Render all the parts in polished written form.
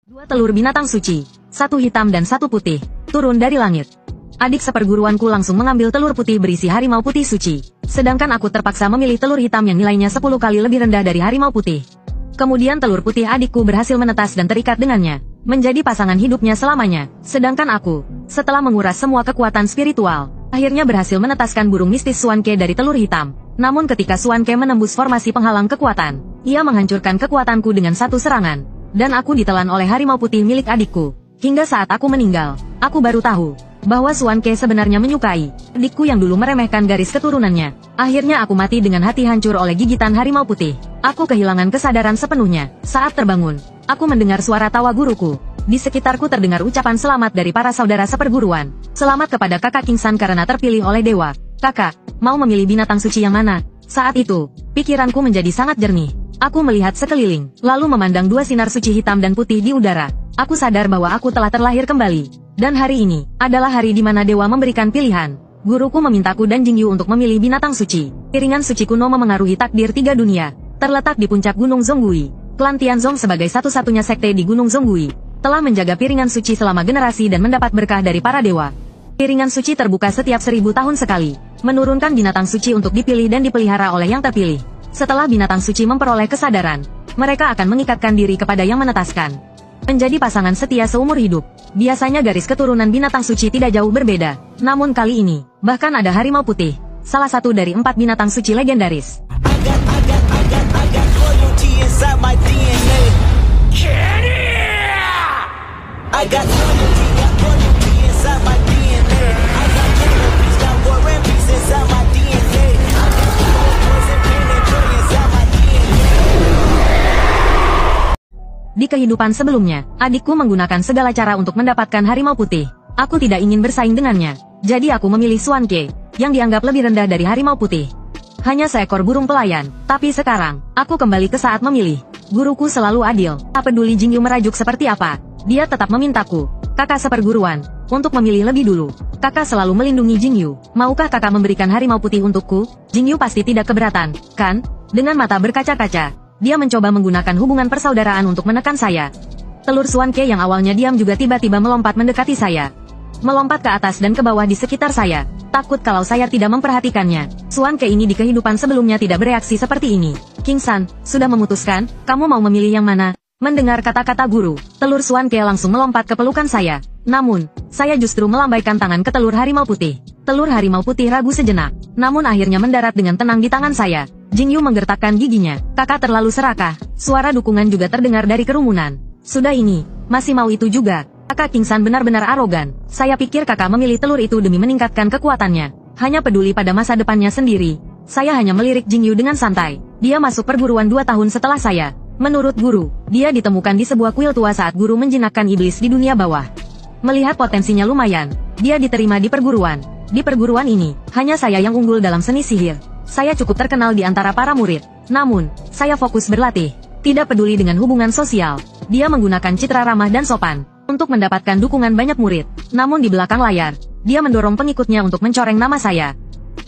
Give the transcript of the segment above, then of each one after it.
Dua telur binatang suci, satu hitam dan satu putih, turun dari langit. Adik seperguruanku langsung mengambil telur putih berisi harimau putih suci. Sedangkan aku terpaksa memilih telur hitam yang nilainya 10 kali lebih rendah dari harimau putih. Kemudian telur putih adikku berhasil menetas dan terikat dengannya, menjadi pasangan hidupnya selamanya. Sedangkan aku, setelah menguras semua kekuatan spiritual, akhirnya berhasil menetaskan burung mistis Suanke dari telur hitam. Namun ketika Suanke menembus formasi penghalang kekuatan, ia menghancurkan kekuatanku dengan satu serangan. Dan aku ditelan oleh harimau putih milik adikku. Hingga saat aku meninggal, aku baru tahu bahwa Suanke sebenarnya menyukai adikku yang dulu meremehkan garis keturunannya. Akhirnya aku mati dengan hati hancur oleh gigitan harimau putih. Aku kehilangan kesadaran sepenuhnya. Saat terbangun, aku mendengar suara tawa guruku. Di sekitarku terdengar ucapan selamat dari para saudara seperguruan. Selamat kepada kakak Kingsan karena terpilih oleh dewa. Kakak, mau memilih binatang suci yang mana? Saat itu, pikiranku menjadi sangat jernih. Aku melihat sekeliling, lalu memandang dua sinar suci hitam dan putih di udara. Aku sadar bahwa aku telah terlahir kembali. Dan hari ini, adalah hari di mana dewa memberikan pilihan. Guruku memintaku dan Jingyu untuk memilih binatang suci. Piringan suci kuno memengaruhi takdir 3 dunia. Terletak di puncak Gunung Zonggui. Klan Tianzong sebagai satu-satunya sekte di Gunung Zonggui, telah menjaga piringan suci selama generasi dan mendapat berkah dari para dewa. Piringan suci terbuka setiap 1000 tahun sekali, menurunkan binatang suci untuk dipilih dan dipelihara oleh yang terpilih. Setelah binatang suci memperoleh kesadaran, mereka akan mengikatkan diri kepada yang menetaskan. Menjadi pasangan setia seumur hidup. Biasanya garis keturunan binatang suci tidak jauh berbeda. Namun kali ini, bahkan ada harimau putih, salah satu dari 4 binatang suci legendaris. Di kehidupan sebelumnya, adikku menggunakan segala cara untuk mendapatkan harimau putih. Aku tidak ingin bersaing dengannya. Jadi aku memilih Suanke, yang dianggap lebih rendah dari harimau putih. Hanya seekor burung pelayan. Tapi sekarang, aku kembali ke saat memilih. Guruku selalu adil. Tak peduli Jingyu merajuk seperti apa, dia tetap memintaku, kakak seperguruan, untuk memilih lebih dulu. Kakak selalu melindungi Jingyu. Maukah kakak memberikan harimau putih untukku? Jingyu pasti tidak keberatan, kan? Dengan mata berkaca-kaca, dia mencoba menggunakan hubungan persaudaraan untuk menekan saya. Telur Suanke yang awalnya diam juga tiba-tiba melompat mendekati saya. Melompat ke atas dan ke bawah di sekitar saya. Takut kalau saya tidak memperhatikannya. Suanke ini di kehidupan sebelumnya tidak bereaksi seperti ini. Kingsan, sudah memutuskan, kamu mau memilih yang mana? Mendengar kata-kata guru, telur Suanke langsung melompat ke pelukan saya. Namun, saya justru melambaikan tangan ke telur harimau putih. Telur harimau putih ragu sejenak, namun akhirnya mendarat dengan tenang di tangan saya. Jingyu menggertakkan giginya. Kakak terlalu serakah. Suara dukungan juga terdengar dari kerumunan. Sudah ini, masih mau itu juga. Kakak Kingsan benar-benar arogan. Saya pikir kakak memilih telur itu demi meningkatkan kekuatannya. Hanya peduli pada masa depannya sendiri. Saya hanya melirik Jingyu dengan santai. Dia masuk perguruan 2 tahun setelah saya. Menurut guru, dia ditemukan di sebuah kuil tua saat guru menjinakkan iblis di dunia bawah. Melihat potensinya lumayan, dia diterima di perguruan. Di perguruan ini, hanya saya yang unggul dalam seni sihir. Saya cukup terkenal di antara para murid. Namun, saya fokus berlatih. Tidak peduli dengan hubungan sosial. Dia menggunakan citra ramah dan sopan untuk mendapatkan dukungan banyak murid. Namun di belakang layar, dia mendorong pengikutnya untuk mencoreng nama saya.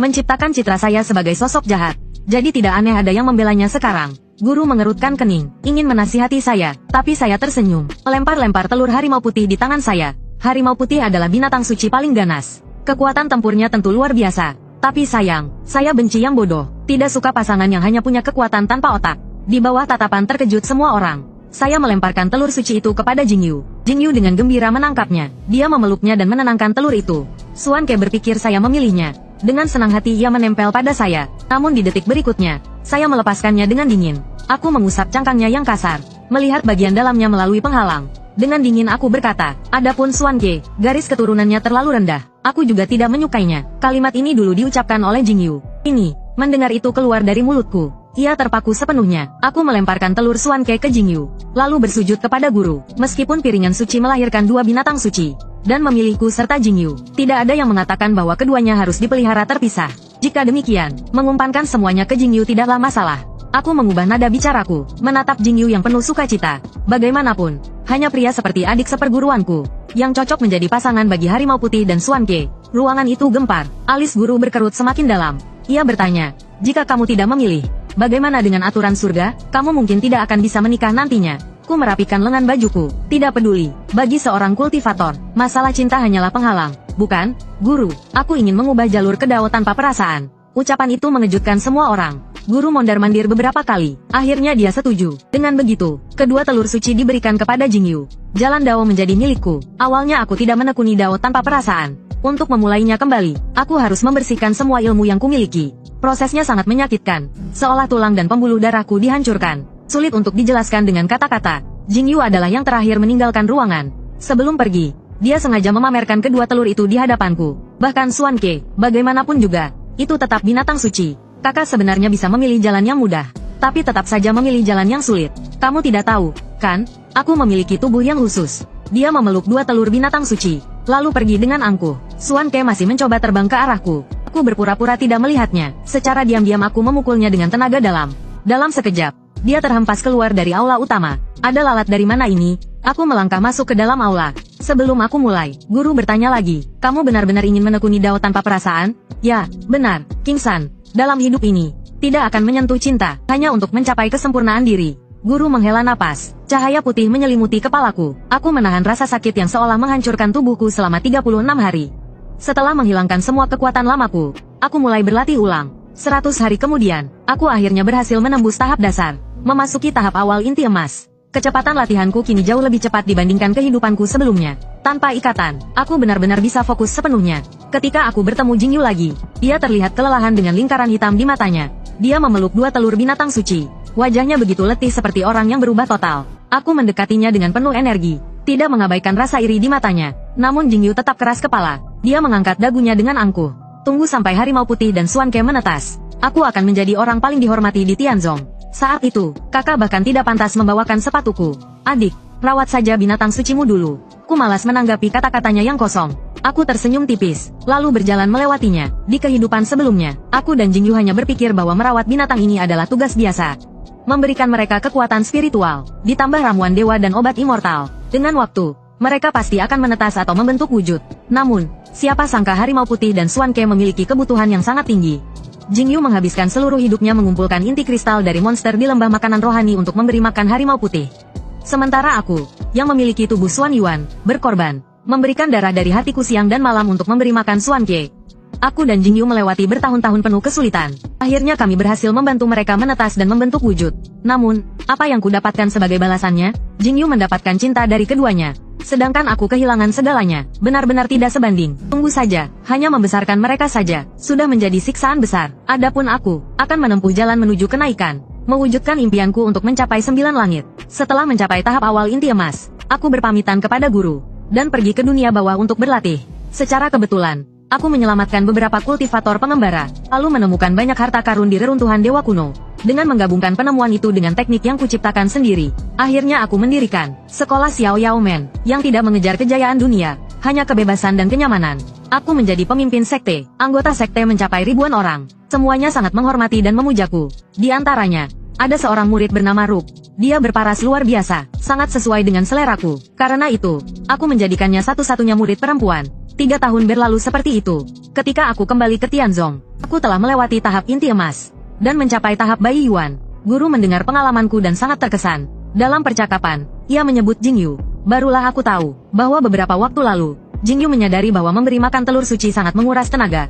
Menciptakan citra saya sebagai sosok jahat. Jadi tidak aneh ada yang membelanya sekarang. Guru mengerutkan kening, ingin menasihati saya, tapi saya tersenyum. Melempar-lempar telur harimau putih di tangan saya. Harimau putih adalah binatang suci paling ganas. Kekuatan tempurnya tentu luar biasa. Tapi sayang, saya benci yang bodoh. Tidak suka pasangan yang hanya punya kekuatan tanpa otak. Di bawah tatapan terkejut semua orang, saya melemparkan telur suci itu kepada Jingyu. Jingyu dengan gembira menangkapnya. Dia memeluknya dan menenangkan telur itu. Suanke berpikir saya memilihnya. Dengan senang hati ia menempel pada saya. Namun di detik berikutnya, saya melepaskannya dengan dingin. Aku mengusap cangkangnya yang kasar, melihat bagian dalamnya melalui penghalang. Dengan dingin aku berkata, adapun Suanke, garis keturunannya terlalu rendah. Aku juga tidak menyukainya. Kalimat ini dulu diucapkan oleh Jingyu. Ini, mendengar itu keluar dari mulutku. Ia terpaku sepenuhnya. Aku melemparkan telur Suanke ke Jingyu, lalu bersujud kepada guru. Meskipun piringan suci melahirkan 2 binatang suci, dan memilihku serta Jingyu, tidak ada yang mengatakan bahwa keduanya harus dipelihara terpisah. Jika demikian, mengumpankan semuanya ke Jingyu tidaklah masalah. Aku mengubah nada bicaraku, menatap Jingyu yang penuh sukacita. Bagaimanapun, hanya pria seperti adik seperguruanku, yang cocok menjadi pasangan bagi harimau putih dan Suanke. Ruangan itu gempar, alis guru berkerut semakin dalam. Ia bertanya, jika kamu tidak memilih, bagaimana dengan aturan surga? Kamu mungkin tidak akan bisa menikah nantinya. Aku merapikan lengan bajuku. Tidak peduli, bagi seorang kultivator, masalah cinta hanyalah penghalang. Bukan, guru, aku ingin mengubah jalur ke Dao tanpa perasaan. Ucapan itu mengejutkan semua orang. Guru mondar-mandir beberapa kali. Akhirnya dia setuju. Dengan begitu, kedua telur suci diberikan kepada Jingyu. Jalan Dao menjadi milikku. Awalnya aku tidak menekuni Dao tanpa perasaan. Untuk memulainya kembali, aku harus membersihkan semua ilmu yang kumiliki. Prosesnya sangat menyakitkan. Seolah tulang dan pembuluh darahku dihancurkan. Sulit untuk dijelaskan dengan kata-kata. Jingyu adalah yang terakhir meninggalkan ruangan. Sebelum pergi, dia sengaja memamerkan kedua telur itu di hadapanku. Bahkan Xuan Ke, bagaimanapun juga, itu tetap binatang suci. Kakak sebenarnya bisa memilih jalan yang mudah, tapi tetap saja memilih jalan yang sulit. Kamu tidak tahu, kan? Aku memiliki tubuh yang khusus. Dia memeluk dua telur binatang suci, lalu pergi dengan angkuh. Xuan Ke masih mencoba terbang ke arahku. Aku berpura-pura tidak melihatnya. Secara diam-diam aku memukulnya dengan tenaga dalam. Dalam sekejap, dia terhempas keluar dari aula utama. Ada lalat dari mana ini? Aku melangkah masuk ke dalam aula. Sebelum aku mulai, guru bertanya lagi, kamu benar-benar ingin menekuni Dao tanpa perasaan? Ya, benar, King San. Dalam hidup ini, tidak akan menyentuh cinta, hanya untuk mencapai kesempurnaan diri. Guru menghela napas. Cahaya putih menyelimuti kepalaku. Aku menahan rasa sakit yang seolah menghancurkan tubuhku selama 36 hari. Setelah menghilangkan semua kekuatan lamaku, aku mulai berlatih ulang. 100 hari kemudian, aku akhirnya berhasil menembus tahap dasar. Memasuki tahap awal inti emas. Kecepatan latihanku kini jauh lebih cepat dibandingkan kehidupanku sebelumnya. Tanpa ikatan, aku benar-benar bisa fokus sepenuhnya. Ketika aku bertemu Jingyu lagi, dia terlihat kelelahan dengan lingkaran hitam di matanya. Dia memeluk dua telur binatang suci. Wajahnya begitu letih seperti orang yang berubah total. Aku mendekatinya dengan penuh energi, tidak mengabaikan rasa iri di matanya. Namun Jingyu tetap keras kepala. Dia mengangkat dagunya dengan angkuh. Tunggu sampai harimau putih dan Xuan Ke menetas. Aku akan menjadi orang paling dihormati di Tianzong. Saat itu, kakak bahkan tidak pantas membawakan sepatuku. Adik, rawat saja binatang sucimu dulu. Ku malas menanggapi kata-katanya yang kosong. Aku tersenyum tipis, lalu berjalan melewatinya. Di kehidupan sebelumnya, aku dan Jingyu hanya berpikir bahwa merawat binatang ini adalah tugas biasa. Memberikan mereka kekuatan spiritual, ditambah ramuan dewa dan obat immortal. Dengan waktu, mereka pasti akan menetas atau membentuk wujud. Namun, siapa sangka harimau putih dan Xuan Ke memiliki kebutuhan yang sangat tinggi. Jingyu menghabiskan seluruh hidupnya mengumpulkan inti kristal dari monster di lembah makanan rohani untuk memberi makan harimau putih. Sementara aku, yang memiliki tubuh Xuan Yuan, berkorban, memberikan darah dari hatiku siang dan malam untuk memberi makan Xuan Ke. Aku dan Jingyu melewati bertahun-tahun penuh kesulitan. Akhirnya kami berhasil membantu mereka menetas dan membentuk wujud. Namun, apa yang kudapatkan sebagai balasannya? Jingyu mendapatkan cinta dari keduanya. Sedangkan aku kehilangan segalanya, benar-benar tidak sebanding. Tunggu saja, hanya membesarkan mereka saja, sudah menjadi siksaan besar. Adapun aku, akan menempuh jalan menuju kenaikan, mewujudkan impianku untuk mencapai 9 langit. Setelah mencapai tahap awal inti emas, aku berpamitan kepada guru, dan pergi ke dunia bawah untuk berlatih. Secara kebetulan, aku menyelamatkan beberapa kultivator pengembara, lalu menemukan banyak harta karun di reruntuhan dewa kuno. Dengan menggabungkan penemuan itu dengan teknik yang kuciptakan sendiri, akhirnya aku mendirikan sekolah Xiao Yao Men, yang tidak mengejar kejayaan dunia, hanya kebebasan dan kenyamanan. Aku menjadi pemimpin sekte, anggota sekte mencapai ribuan orang. Semuanya sangat menghormati dan memujaku. Di antaranya, ada seorang murid bernama Rup. Dia berparas luar biasa, sangat sesuai dengan seleraku. Karena itu, aku menjadikannya satu-satunya murid perempuan. 3 tahun berlalu seperti itu. Ketika aku kembali ke Tianzong, aku telah melewati tahap inti emas dan mencapai tahap Bai Yuan. Guru mendengar pengalamanku dan sangat terkesan. Dalam percakapan, ia menyebut Jingyu. Barulah aku tahu bahwa beberapa waktu lalu, Jingyu menyadari bahwa memberi makan telur suci sangat menguras tenaga.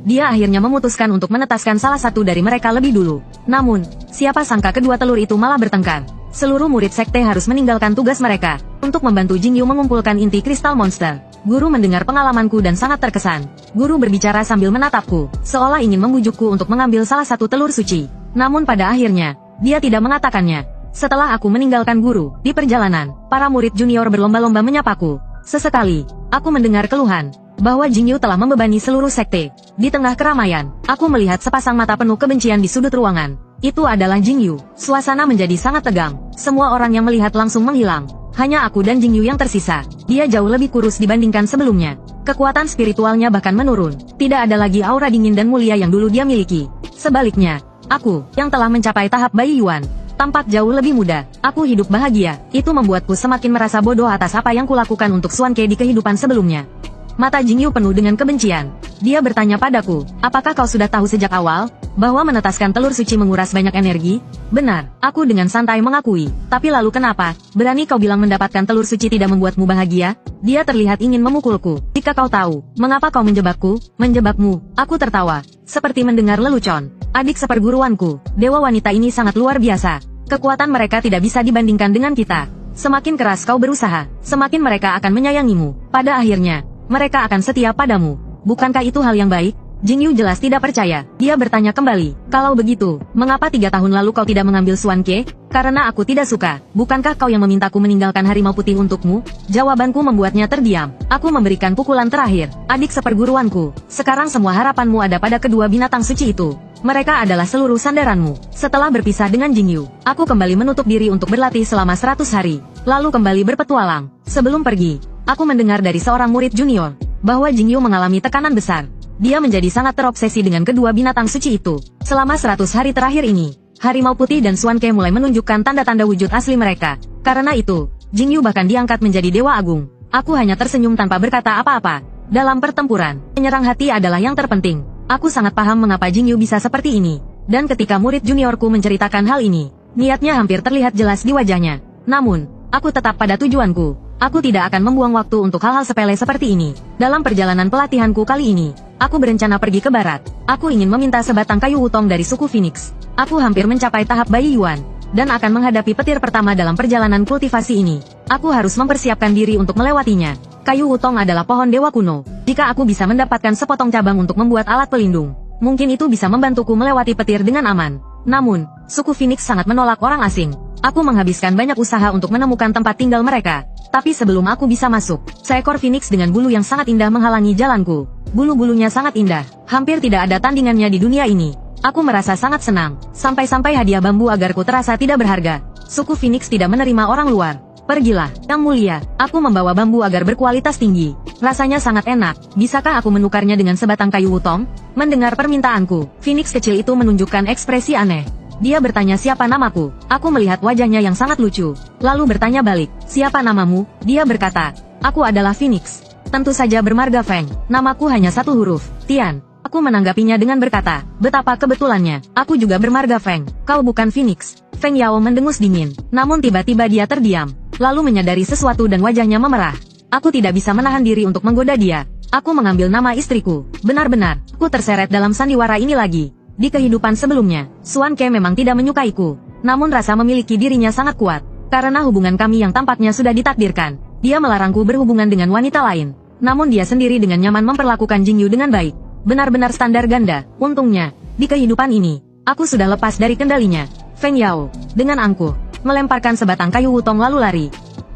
Dia akhirnya memutuskan untuk menetaskan salah satu dari mereka lebih dulu. Namun, siapa sangka kedua telur itu malah bertengkar. Seluruh murid sekte harus meninggalkan tugas mereka untuk membantu Jingyu mengumpulkan inti kristal monster. Guru mendengar pengalamanku dan sangat terkesan. Guru berbicara sambil menatapku, seolah ingin membujukku untuk mengambil salah satu telur suci. Namun pada akhirnya, dia tidak mengatakannya. Setelah aku meninggalkan guru, di perjalanan, para murid junior berlomba-lomba menyapaku. Sesekali, aku mendengar keluhan bahwa Jingyu telah membebani seluruh sekte. Di tengah keramaian, aku melihat sepasang mata penuh kebencian di sudut ruangan. Itu adalah Jingyu. Suasana menjadi sangat tegang. Semua orang yang melihat langsung menghilang. Hanya aku dan Jingyu yang tersisa. Dia jauh lebih kurus dibandingkan sebelumnya. Kekuatan spiritualnya bahkan menurun. Tidak ada lagi aura dingin dan mulia yang dulu dia miliki. Sebaliknya, aku, yang telah mencapai tahap Bai Yuan, tampak jauh lebih muda. Aku hidup bahagia. Itu membuatku semakin merasa bodoh atas apa yang kulakukan untuk Xuan Ke di kehidupan sebelumnya. Mata Jingyu penuh dengan kebencian. Dia bertanya padaku, apakah kau sudah tahu sejak awal, bahwa menetaskan telur suci menguras banyak energi? Benar, aku dengan santai mengakui. Tapi lalu kenapa, berani kau bilang mendapatkan telur suci tidak membuatmu bahagia? Dia terlihat ingin memukulku. Jika kau tahu, mengapa kau menjebakku? Menjebakmu, aku tertawa. Seperti mendengar lelucon. Adik seperguruanku, dewa wanita ini sangat luar biasa. Kekuatan mereka tidak bisa dibandingkan dengan kita. Semakin keras kau berusaha, semakin mereka akan menyayangimu. Pada akhirnya, mereka akan setia padamu. Bukankah itu hal yang baik? Jingyu jelas tidak percaya. Dia bertanya kembali, kalau begitu, mengapa 3 tahun lalu kau tidak mengambil Suan Ke? Karena aku tidak suka. Bukankah kau yang memintaku meninggalkan harimau putih untukmu? Jawabanku membuatnya terdiam. Aku memberikan pukulan terakhir. Adik seperguruanku, sekarang semua harapanmu ada pada kedua binatang suci itu. Mereka adalah seluruh sandaranmu. Setelah berpisah dengan Jingyu, aku kembali menutup diri untuk berlatih selama 100 hari. Lalu kembali berpetualang. Sebelum pergi, aku mendengar dari seorang murid junior, bahwa Jingyu mengalami tekanan besar. Dia menjadi sangat terobsesi dengan kedua binatang suci itu. Selama 100 hari terakhir ini, harimau putih dan Suan Ke mulai menunjukkan tanda-tanda wujud asli mereka. Karena itu, Jingyu bahkan diangkat menjadi Dewa Agung. Aku hanya tersenyum tanpa berkata apa-apa. Dalam pertempuran, penyerang hati adalah yang terpenting. Aku sangat paham mengapa Jingyu bisa seperti ini. Dan ketika murid juniorku menceritakan hal ini, niatnya hampir terlihat jelas di wajahnya. Namun, aku tetap pada tujuanku. Aku tidak akan membuang waktu untuk hal-hal sepele seperti ini. Dalam perjalanan pelatihanku kali ini, aku berencana pergi ke barat. Aku ingin meminta sebatang kayu wutong dari suku Phoenix. Aku hampir mencapai tahap Bai Yuan, dan akan menghadapi petir pertama dalam perjalanan kultivasi ini. Aku harus mempersiapkan diri untuk melewatinya. Kayu wutong adalah pohon dewa kuno. Jika aku bisa mendapatkan sepotong cabang untuk membuat alat pelindung, mungkin itu bisa membantuku melewati petir dengan aman. Namun, suku Phoenix sangat menolak orang asing. Aku menghabiskan banyak usaha untuk menemukan tempat tinggal mereka. Tapi sebelum aku bisa masuk, seekor Phoenix dengan bulu yang sangat indah menghalangi jalanku. Bulu-bulunya sangat indah, hampir tidak ada tandingannya di dunia ini. Aku merasa sangat senang, sampai-sampai hadiah bambu agarku terasa tidak berharga. Suku Phoenix tidak menerima orang luar. Pergilah, Yang Mulia, aku membawa bambu agar berkualitas tinggi. Rasanya sangat enak, bisakah aku menukarnya dengan sebatang kayu wutong? Mendengar permintaanku, Phoenix kecil itu menunjukkan ekspresi aneh. Dia bertanya siapa namaku. Aku melihat wajahnya yang sangat lucu. Lalu bertanya balik, siapa namamu? Dia berkata, aku adalah Phoenix. Tentu saja bermarga Feng. Namaku hanya satu huruf, Tian. Aku menanggapinya dengan berkata, betapa kebetulannya, aku juga bermarga Feng. Kau bukan Phoenix. Feng Yao mendengus dingin. Namun tiba-tiba dia terdiam. Lalu menyadari sesuatu dan wajahnya memerah. Aku tidak bisa menahan diri untuk menggoda dia. Aku mengambil nama istriku. Benar-benar, aku terseret dalam sandiwara ini lagi. Di kehidupan sebelumnya, Suan Ke memang tidak menyukaiku. Namun rasa memiliki dirinya sangat kuat. Karena hubungan kami yang tampaknya sudah ditakdirkan. Dia melarangku berhubungan dengan wanita lain. Namun dia sendiri dengan nyaman memperlakukan Jingyu dengan baik. Benar-benar standar ganda. Untungnya, di kehidupan ini, aku sudah lepas dari kendalinya. Feng Yao, dengan angkuh, melemparkan sebatang kayu wutong lalu lari.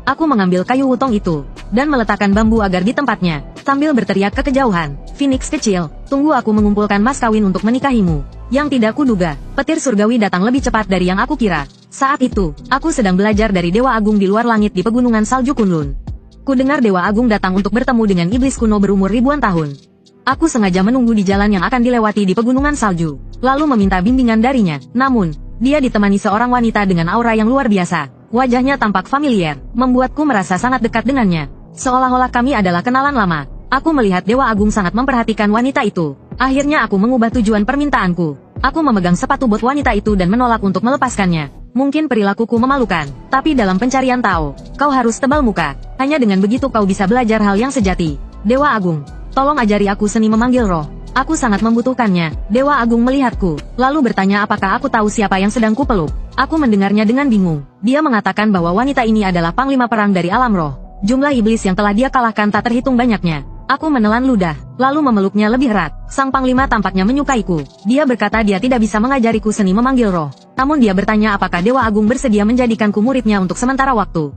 Aku mengambil kayu wutong itu, dan meletakkan bambu agar di tempatnya, sambil berteriak ke kejauhan, Phoenix kecil, tunggu aku mengumpulkan mas kawin untuk menikahimu. Yang tidak kuduga, petir surgawi datang lebih cepat dari yang aku kira. Saat itu, aku sedang belajar dari Dewa Agung di luar langit di pegunungan salju Kunlun. Ku dengar Dewa Agung datang untuk bertemu dengan iblis kuno berumur ribuan tahun. Aku sengaja menunggu di jalan yang akan dilewati di pegunungan salju, lalu meminta bimbingan darinya. Namun, dia ditemani seorang wanita dengan aura yang luar biasa. Wajahnya tampak familiar, membuatku merasa sangat dekat dengannya. Seolah-olah kami adalah kenalan lama. Aku melihat Dewa Agung sangat memperhatikan wanita itu. Akhirnya aku mengubah tujuan permintaanku. Aku memegang sepatu bot wanita itu dan menolak untuk melepaskannya. Mungkin perilakuku memalukan, tapi dalam pencarian tahu, kau harus tebal muka. Hanya dengan begitu kau bisa belajar hal yang sejati. Dewa Agung, tolong ajari aku seni memanggil roh. Aku sangat membutuhkannya. Dewa Agung melihatku, lalu bertanya apakah aku tahu siapa yang sedang kupeluk. Aku mendengarnya dengan bingung. Dia mengatakan bahwa wanita ini adalah panglima perang dari alam roh. Jumlah iblis yang telah dia kalahkan tak terhitung banyaknya. Aku menelan ludah, lalu memeluknya lebih erat. Sang panglima tampaknya menyukaiku. Dia berkata dia tidak bisa mengajariku seni memanggil roh. Namun dia bertanya apakah Dewa Agung bersedia menjadikanku muridnya untuk sementara waktu.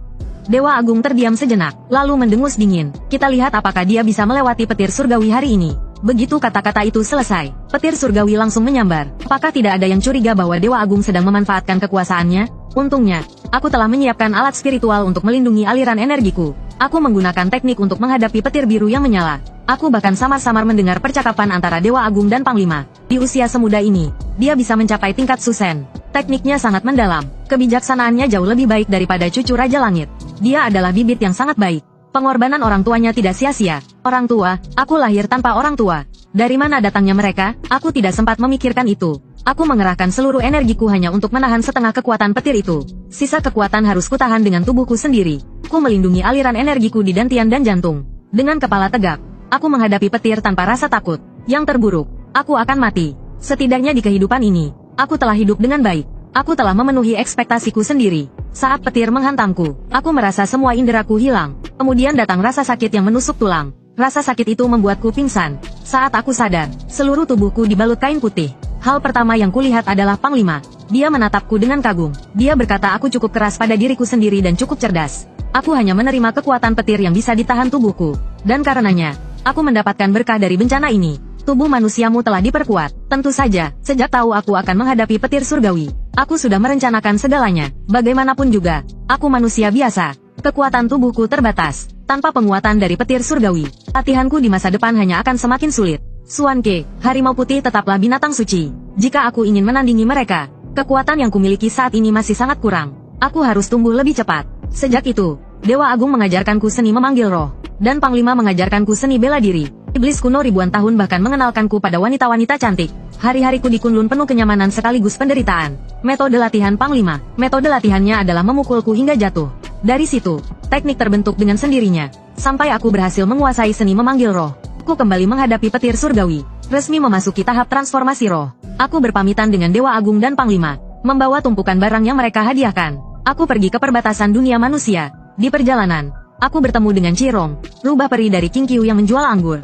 Dewa Agung terdiam sejenak, lalu mendengus dingin. Kita lihat apakah dia bisa melewati petir surgawi hari ini. Begitu kata-kata itu selesai, petir surgawi langsung menyambar. Apakah tidak ada yang curiga bahwa Dewa Agung sedang memanfaatkan kekuasaannya? Untungnya, aku telah menyiapkan alat spiritual untuk melindungi aliran energiku. Aku menggunakan teknik untuk menghadapi petir biru yang menyala. Aku bahkan samar-samar mendengar percakapan antara Dewa Agung dan Panglima. Di usia semuda ini, dia bisa mencapai tingkat Susen. Tekniknya sangat mendalam. Kebijaksanaannya jauh lebih baik daripada cucu Raja Langit. Dia adalah bibit yang sangat baik. Pengorbanan orang tuanya tidak sia-sia. Orang tua, aku lahir tanpa orang tua. Dari mana datangnya mereka? Aku tidak sempat memikirkan itu. Aku mengerahkan seluruh energiku hanya untuk menahan setengah kekuatan petir itu. Sisa kekuatan harus kutahan dengan tubuhku sendiri. Ku melindungi aliran energiku di dantian dan jantung. Dengan kepala tegak, aku menghadapi petir tanpa rasa takut. Yang terburuk, aku akan mati. Setidaknya di kehidupan ini, aku telah hidup dengan baik. Aku telah memenuhi ekspektasiku sendiri. Saat petir menghantamku, aku merasa semua inderaku hilang. Kemudian datang rasa sakit yang menusuk tulang. Rasa sakit itu membuatku pingsan. Saat aku sadar, seluruh tubuhku dibalut kain putih. Hal pertama yang kulihat adalah Panglima. Dia menatapku dengan kagum. Dia berkata aku cukup keras pada diriku sendiri dan cukup cerdas. Aku hanya menerima kekuatan petir yang bisa ditahan tubuhku. Dan karenanya, aku mendapatkan berkah dari bencana ini. Tubuh manusiamu telah diperkuat. Tentu saja, sejak tahu aku akan menghadapi petir surgawi, aku sudah merencanakan segalanya. Bagaimanapun juga, aku manusia biasa. Kekuatan tubuhku terbatas. Tanpa penguatan dari petir surgawi, latihanku di masa depan hanya akan semakin sulit. Xuanke, harimau putih tetaplah binatang suci. Jika aku ingin menandingi mereka, kekuatan yang kumiliki saat ini masih sangat kurang. Aku harus tumbuh lebih cepat. Sejak itu, Dewa Agung mengajarkanku seni memanggil roh. Dan Panglima mengajarkanku seni bela diri. Iblis kuno ribuan tahun bahkan mengenalkanku pada wanita-wanita cantik. Hari-hariku di Kunlun penuh kenyamanan sekaligus penderitaan. Metode latihan Panglima. Metode latihannya adalah memukulku hingga jatuh. Dari situ, teknik terbentuk dengan sendirinya. Sampai aku berhasil menguasai seni memanggil roh. Aku kembali menghadapi petir surgawi. Resmi memasuki tahap transformasi roh. Aku berpamitan dengan Dewa Agung dan Panglima. Membawa tumpukan barang yang mereka hadiahkan. Aku pergi ke perbatasan dunia manusia. Di perjalanan, aku bertemu dengan Cirong, rubah peri dari Qingqiu yang menjual anggur.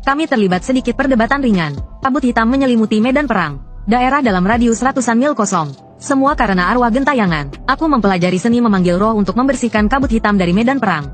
Kami terlibat sedikit perdebatan ringan. Kabut hitam menyelimuti medan perang. Daerah dalam radius ratusan mil kosong. Semua karena arwah gentayangan. Aku mempelajari seni memanggil roh untuk membersihkan kabut hitam dari medan perang.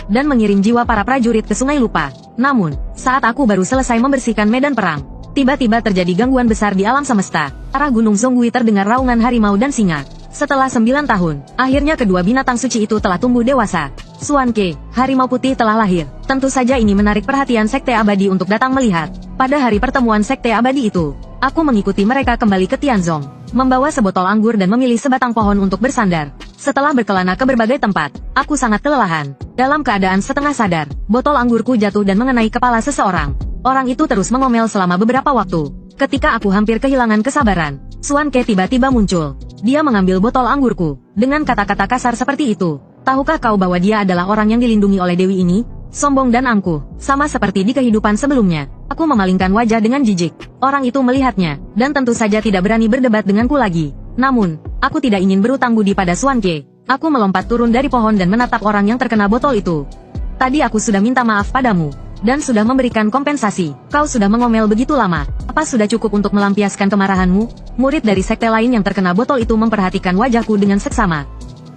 Dan mengirim jiwa para prajurit ke Sungai Lupa. Namun, saat aku baru selesai membersihkan medan perang, tiba-tiba terjadi gangguan besar di alam semesta. Arah Gunung Songgui terdengar raungan harimau dan singa. Setelah 9 tahun, akhirnya kedua binatang suci itu telah tumbuh dewasa. Xuanke, harimau putih telah lahir. Tentu saja ini menarik perhatian Sekte Abadi untuk datang melihat. Pada hari pertemuan Sekte Abadi itu, aku mengikuti mereka kembali ke Tianzong, membawa sebotol anggur dan memilih sebatang pohon untuk bersandar. Setelah berkelana ke berbagai tempat, aku sangat kelelahan. Dalam keadaan setengah sadar, botol anggurku jatuh dan mengenai kepala seseorang. Orang itu terus mengomel selama beberapa waktu. Ketika aku hampir kehilangan kesabaran, Xuanke tiba-tiba muncul. Dia mengambil botol anggurku, dengan kata-kata kasar seperti itu. Tahukah kau bahwa dia adalah orang yang dilindungi oleh Dewi ini? Sombong dan angkuh, sama seperti di kehidupan sebelumnya. Aku memalingkan wajah dengan jijik. Orang itu melihatnya, dan tentu saja tidak berani berdebat denganku lagi. Namun, aku tidak ingin berutang budi pada Xuanke. Aku melompat turun dari pohon dan menatap orang yang terkena botol itu. Tadi aku sudah minta maaf padamu, dan sudah memberikan kompensasi. Kau sudah mengomel begitu lama. Apa sudah cukup untuk melampiaskan kemarahanmu? Murid dari sekte lain yang terkena botol itu memperhatikan wajahku dengan seksama.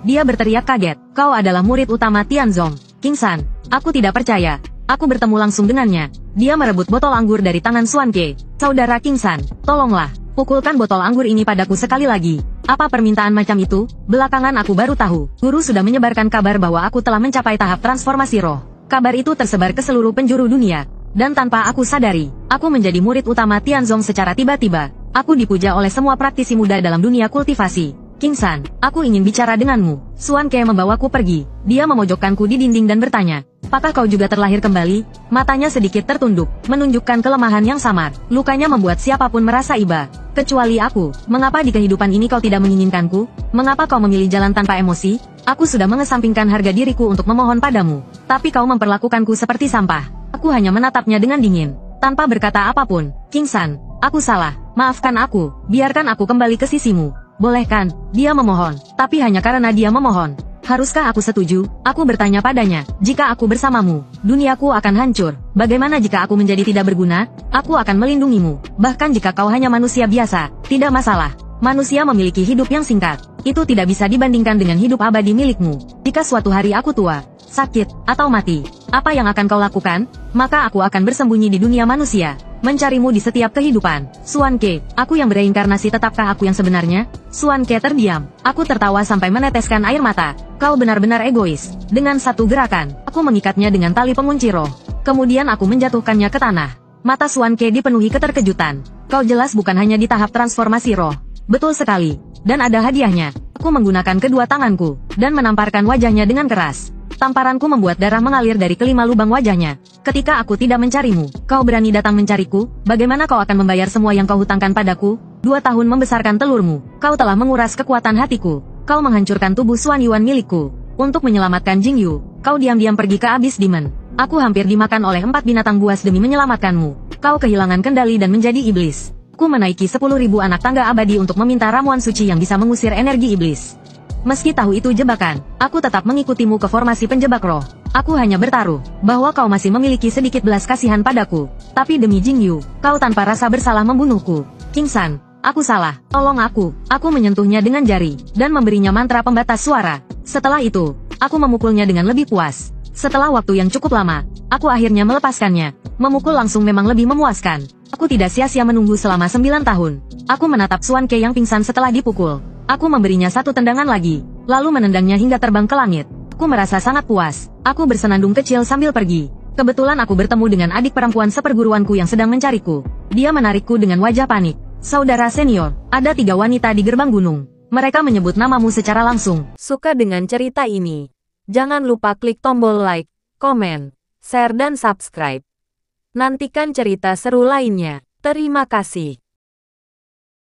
Dia berteriak kaget. Kau adalah murid utama Tianzong, King San. Aku tidak percaya. Aku bertemu langsung dengannya. Dia merebut botol anggur dari tangan Xuanke. Saudara King San, tolonglah. Pukulkan botol anggur ini padaku sekali lagi. Apa permintaan macam itu? Belakangan aku baru tahu. Guru sudah menyebarkan kabar bahwa aku telah mencapai tahap transformasi roh. Kabar itu tersebar ke seluruh penjuru dunia. Dan tanpa aku sadari, aku menjadi murid utama Tianzong secara tiba-tiba. Aku dipuja oleh semua praktisi muda dalam dunia kultivasi. King San, aku ingin bicara denganmu. Xuanke membawaku pergi. Dia memojokkanku di dinding dan bertanya, apakah kau juga terlahir kembali? Matanya sedikit tertunduk, menunjukkan kelemahan yang samar. Lukanya membuat siapapun merasa iba. Kecuali aku. Mengapa di kehidupan ini kau tidak menginginkanku? Mengapa kau memilih jalan tanpa emosi? Aku sudah mengesampingkan harga diriku untuk memohon padamu. Tapi kau memperlakukanku seperti sampah. Aku hanya menatapnya dengan dingin, tanpa berkata apapun. King San, aku salah. Maafkan aku. Biarkan aku kembali ke sisimu. Boleh kan? Dia memohon. Tapi hanya karena dia memohon. Haruskah aku setuju? Aku bertanya padanya, jika aku bersamamu, duniaku akan hancur. Bagaimana jika aku menjadi tidak berguna? Aku akan melindungimu. Bahkan jika kau hanya manusia biasa, tidak masalah. Manusia memiliki hidup yang singkat. Itu tidak bisa dibandingkan dengan hidup abadi milikmu. Jika suatu hari aku tua, sakit, atau mati, apa yang akan kau lakukan? Maka aku akan bersembunyi di dunia manusia, mencarimu di setiap kehidupan. Xuanke, aku yang bereinkarnasi, tetapkah aku yang sebenarnya? Xuanke terdiam. Aku tertawa sampai meneteskan air mata. Kau benar-benar egois. Dengan satu gerakan, aku mengikatnya dengan tali pengunci roh. Kemudian aku menjatuhkannya ke tanah. Mata Xuanke dipenuhi keterkejutan. Kau jelas bukan hanya di tahap transformasi roh. Betul sekali. Dan ada hadiahnya. Aku menggunakan kedua tanganku, dan menamparkan wajahnya dengan keras. Tamparanku membuat darah mengalir dari kelima lubang wajahnya. Ketika aku tidak mencarimu, kau berani datang mencariku, bagaimana kau akan membayar semua yang kau hutangkan padaku? 2 tahun membesarkan telurmu, kau telah menguras kekuatan hatiku. Kau menghancurkan tubuh Xuan Yuan milikku. Untuk menyelamatkan Jing Yu, kau diam-diam pergi ke Abyss Demon. Aku hampir dimakan oleh 4 binatang buas demi menyelamatkanmu. Kau kehilangan kendali dan menjadi iblis. Ku menaiki 10.000 anak tangga abadi untuk meminta ramuan suci yang bisa mengusir energi iblis. Meski tahu itu jebakan, aku tetap mengikutimu ke formasi penjebak roh. Aku hanya bertaruh bahwa kau masih memiliki sedikit belas kasihan padaku. Tapi demi Jing Yu, kau tanpa rasa bersalah membunuhku. King San, aku salah. Tolong aku. Aku menyentuhnya dengan jari dan memberinya mantra pembatas suara. Setelah itu, aku memukulnya dengan lebih puas. Setelah waktu yang cukup lama, aku akhirnya melepaskannya. Memukul langsung memang lebih memuaskan. Aku tidak sia-sia menunggu selama 9 tahun. Aku menatap Xuan Ke yang pingsan setelah dipukul. Aku memberinya satu tendangan lagi, lalu menendangnya hingga terbang ke langit. Aku merasa sangat puas. Aku bersenandung kecil sambil pergi. Kebetulan aku bertemu dengan adik perempuan seperguruanku yang sedang mencariku. Dia menarikku dengan wajah panik. Saudara senior, ada 3 wanita di gerbang gunung. Mereka menyebut namamu secara langsung. Suka dengan cerita ini? Jangan lupa klik tombol like, komen, share dan subscribe. Nantikan cerita seru lainnya. Terima kasih.